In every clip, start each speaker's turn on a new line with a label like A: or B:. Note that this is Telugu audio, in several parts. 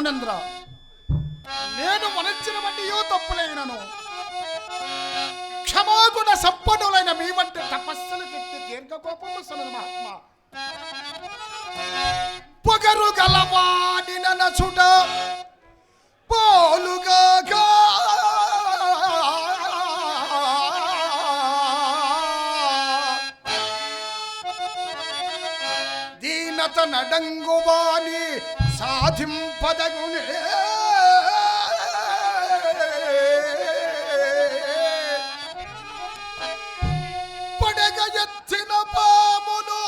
A: మునేంద్ర, నేను మనర్చిన వంటి తప్పులైనను క్షమాగుణ సంపన్నులైన మీ వంటి తపస్సులు కెట్టి దీర్ఘకోపము సనదు మహాత్మా. పొగరు గలవాడి నచుట పోలుగాగా దీనత నడంగువాని సాధింపదగునే. పడగ ఎత్తిన పామును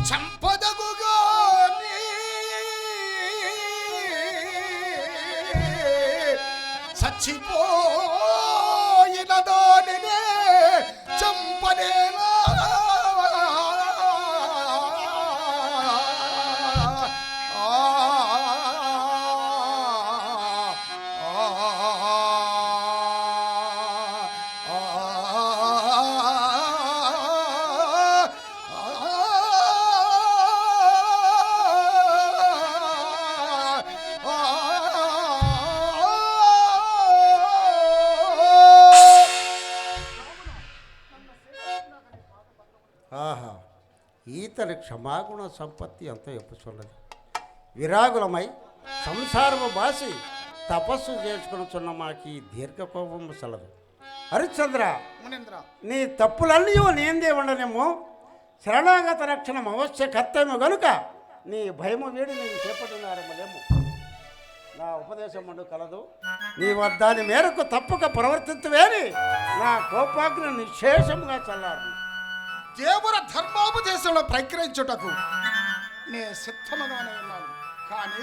A: చంపదగుగాని చచ్చిపోయిన దానినే చంపనేలా.
B: ఆహా, ఈతని క్షమాగుణ సంపత్తి అంత ఎప్పుచున్నది. విరాగులమై సంసారము బాసి తపస్సు చేసుకునిచున్న మాకి దీర్ఘకోపము సలదు. హరిశ్చంద్ర, నీ తప్పులన్నీ నేందే ఉండనేమో. శరణాగత రక్షణ అవశ్య కర్తవ్యము గనుక నీ భయము వీడి నేను చేపట్టినారమలేము. నా ఉపదేశం మండు కలదు. నీ వద్దాని మేరకు తప్పక ప్రవర్తించవేని నా కోపాగ్ని నిశేషముగా చల్లారు.
A: దేవుల ధర్మోపదేశంలో ప్రక్రించుటకు నే సిద్ధముగానే ఉన్నాను. కానీ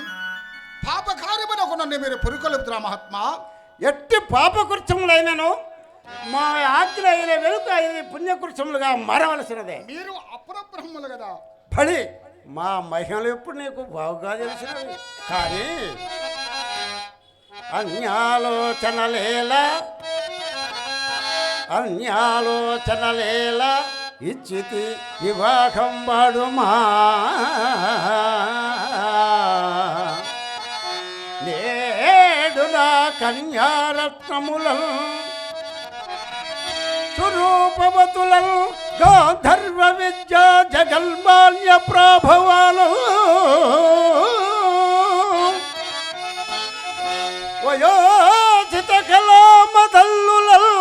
A: పాపకార్యమునకు నన్ను మీరు పురుకొలుపుతున్నా మహాత్మా.
B: ఎట్టి పాపకృత్యములైనను మా ఆజ్ఞ అయిన వెనుక ఇది పుణ్యకృత్యములుగా మారవలసినదే.
A: మీరు అపరబ్రహ్మలు కదా.
B: బడి మా మహిమలు ఎప్పుడు నీకు బాగుగా తెలిసినవి. కానీ అన్యాలోచనలేలా ఇచ్చితి వివాహం వాడుమా. నేడు నా కన్యారత్నములను స్వరూపవతులను గాంధర్వ విద్యా జగల్మాన్య ప్రభావాలు వయోచిత కళామదల్లులను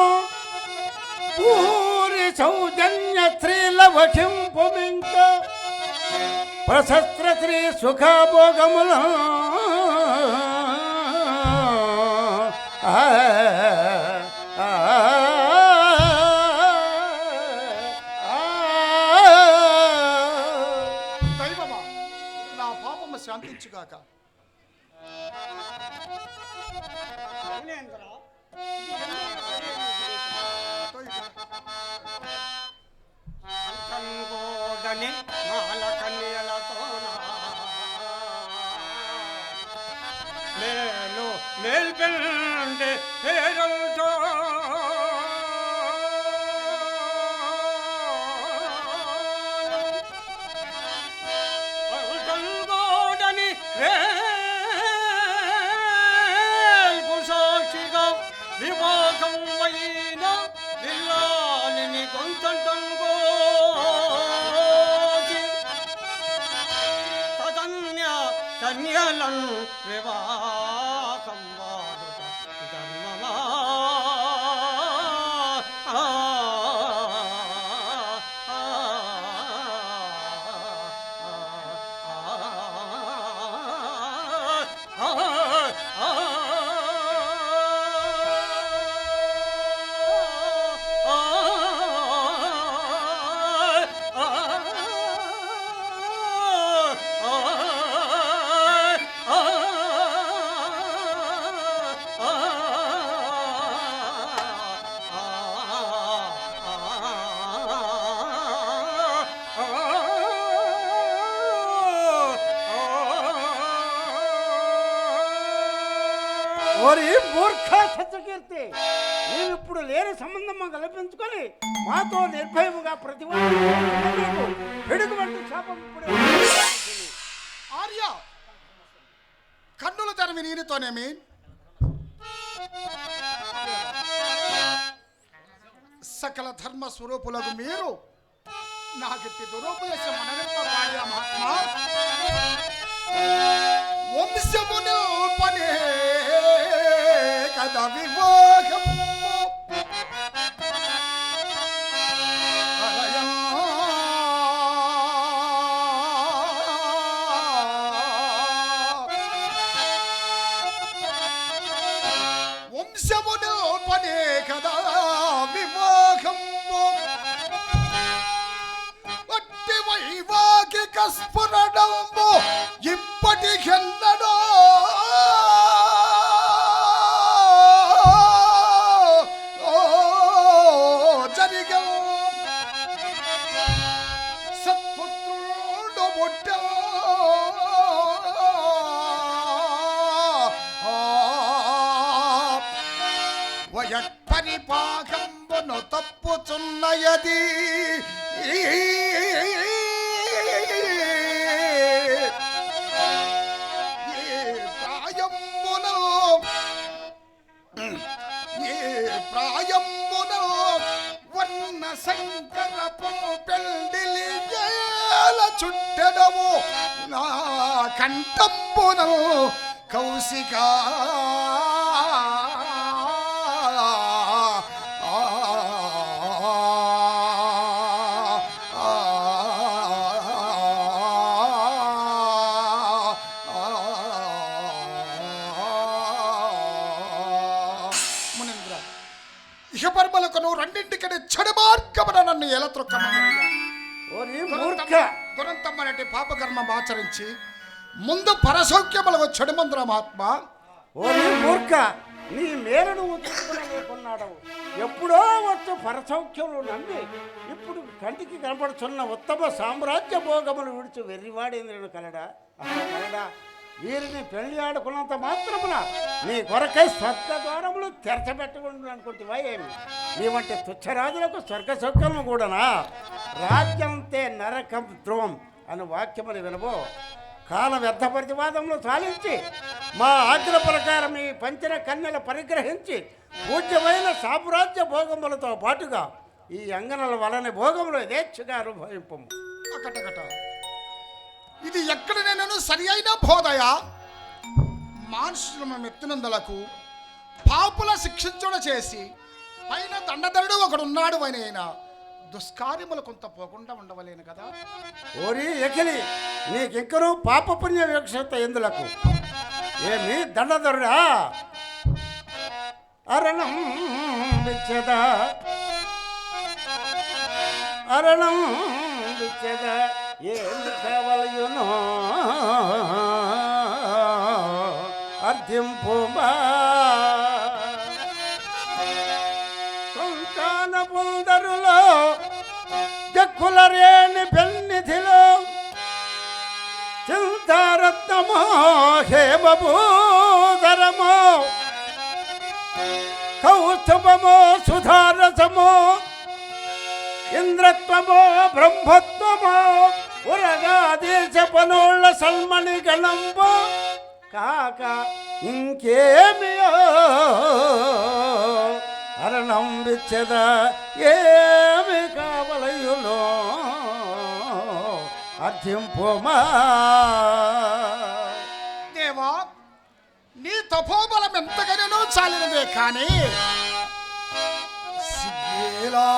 B: పూరి సౌజన్య స్త్రీల వశింపుమింక ప్రశస్త్ర స్త్రీ సుఖభోగములు
A: దైవమా, నా పాపము శాంతించుగాక.
C: అంతంగోడని మాల కన్యలతోన మేలు మేల్పెండే పేరుతో అంతంగోడని వేల్పు సాక్షిగా వివాహం అయిన విల్లాలిని కొంతంగో కన్యలను వివాహం వాడుట ధర్మమా.
B: ఓరి మూర్ఖ సత్యకీర్తి, నీవిప్పుడు లేని సంబంధం కల్పించుకొని మాతో నిర్భయముగా పిడుగు వంటి శాపం
A: ఆర్య, కన్నులు తెరవి వినీనితోనేమి సకల ధర్మ స్వరూపులకు మీరు నాకెట్టి దురుపదేశం మనరెంత పాడే మహాత్మా వంశమును పనే కదా వివాహం వంశమును పనే కదా వివాహం అట్టి వైవాహిక స్ఫురణము ఇప్పటికెన్నడో జరిగ సత్పుత్రుడు బుట్ట వయత్పరిపాకంబును తప్పుచున్నయది ప్రాయమున వర్ణ శంకరపు పెండిలి ఏల చుట్టెదము నా కంఠంబున కౌశికా ఇహపర్మలకును రెండింటికని చెడు మార్గమున నన్ను ఎలా త్రొక్కమన్నయ్యా
B: ఓరి మూర్ఖ
A: దురంతమ్మనటి పాపకర్మం ఆచరించి ముందు పరసౌఖ్యములకు చెడుమందుర మహాత్మ
B: ఓరి మూర్ఖ నీ మేలు నువ్వు చూసుకునలేకున్నాడవు ఎప్పుడో వచ్చు పరసౌఖ్యములు నమ్మి ఇప్పుడు కంటికి కనపడుచున్న ఉత్తమ సామ్రాజ్య భోగములు విడిచి వెర్రివాడేంద్రుడు కలడా కలడా వీరిని పెళ్లి ఆడుకున్నంత మాత్రమున నీ కొరకై స్వర్గ ద్వారములు తెరచబెట్టుకుంటు అనుకుంటువా ఏమి నీ వంటి తుచ్చరాజులకు స్వర్గ సౌఖ్యము కూడానా రాజ్యంతే నరకం ధ్రువం అని వాక్యములు వినబో కాల వ్యర్థ ప్రతివాదములు సాధించి మా ఆజ్ఞ ప్రకారం ఈ పంచన కన్యల పరిగ్రహించి పూజ్యమైన సామ్రాజ్య భోగములతో పాటుగా ఈ అంగనల వలన భోగములు యథేచ్ఛగా అనుభవింపు
A: అకటకట ఇది ఎక్కడ నేను సరి అయిన బోధయ మానుషుల మెత్తినందులకు పాపుల శిక్షించుడ చేసి పైన దండధరుడు ఒకడున్నాడు అయినా దుష్కార్యములు కొంత పోకుండా ఉండవలేను కదా
B: ఓరి ఎకిలి నీకింకను పాపపుణ్య వీక్షత ఎందులకు ఏమి దండధరుడా అరణం విచ్చదా అరణం విచ్చదా ఏమి కావలయునో అర్థింపుమా సంతాన పుందరులో జక్కులరేణి పెన్నిధిలో చింతారత్నమో హేమభూధరమో కౌస్తుభమో సుధారసమో ఇంద్రత్వమో బ్రహ్మత్వమో ఉరగాదేశపనోళ్ళ సల్మణి గణంబో కాక ఇంకేమియో అరణం విచ్చద ఏమి కావలయులో అర్థింపుమా
A: దేవా నీ తపోబలం ఎంతగానో చాలినదే కానీ సిగ్గేలా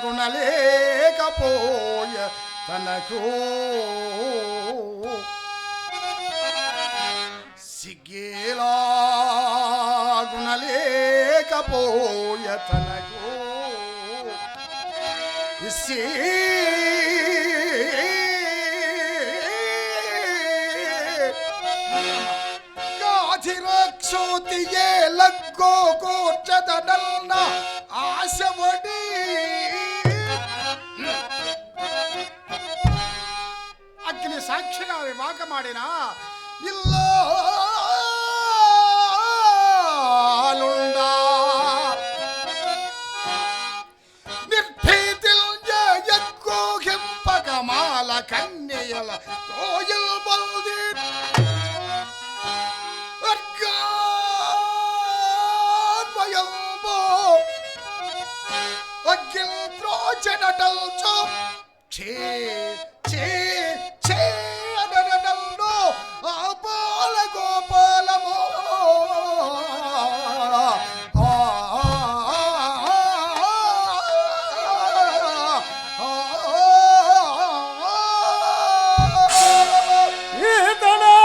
A: గుణలేకపోయ తనకు సిగ్గేలా గుణలేకపోయ తనకు గాధిరక్షోతియే లగ్గో కూర్చదనన్న ఆశవడి అగ్ని సాక్షిగా వివాహమాడిన ఇల్లాలుండా నిర్భీతిల్ ఎక్కువ హింపకమాల కన్యల తోయల్ బల్ది చెనటల్చు ఛే ఛే ఛే అనననల్లు ఆపాల గోపాలమో
B: ఈతడే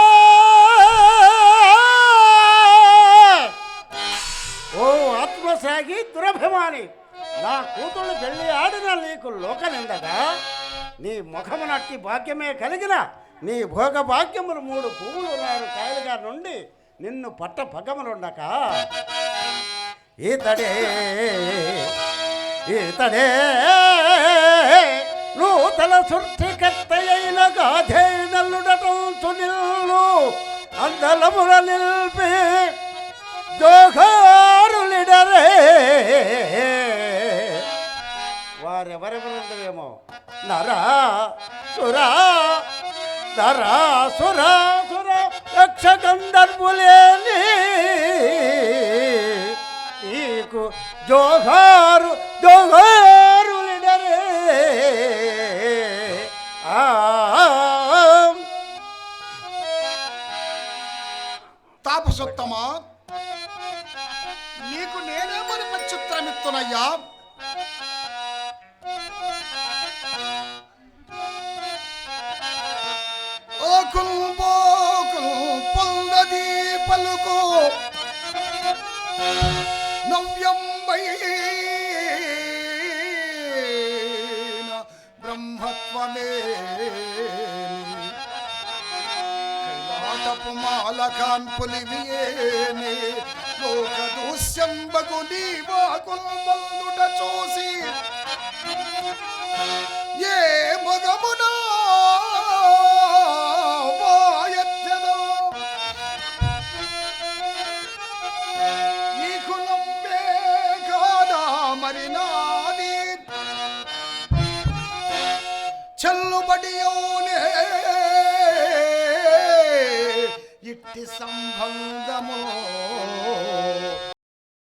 B: ఓ ఆత్మసాగి దురభిమాని, నా కూతుళ్ళు పెళ్లి ఆడిన నీకు లోకనిందగా నీ ముఖమునట్టి భాగ్యమే కలిగిన నీ భోగ భాగ్యములు 3 పువ్వులు 6 కాయలుగా నుండి నిన్ను పట్ట భగములుండక ఈతడే ఈతడే నూతన సృష్టికర్త అయిన గాధేనల్లుడటంచు నిల్లు అందలముల నిల్పి జోగారులిడరే వారెవరెవరుండవేమో నరా సురా నరా సురా సుర యక్ష గంధర్వులేని నీకు జోగారు జోగారులిడరే
A: తాపసోత్తమా, నీకు నేనేమని ప్రత్యుత్తరమిత్తునయ్యా? పొందది పలుకు నవ్యంబైన బ్రహ్మత్వమే కైలాటపు మాలకాన్పులివియేనే లోక దూష్యంబగు నీవాకుల్బల్లుట చూసి ఏ మగమునా వాయత్యదో ఈ కులంబే కాదా మరి నాది చెల్లుబడియోనే ఇట్టి సంబంధము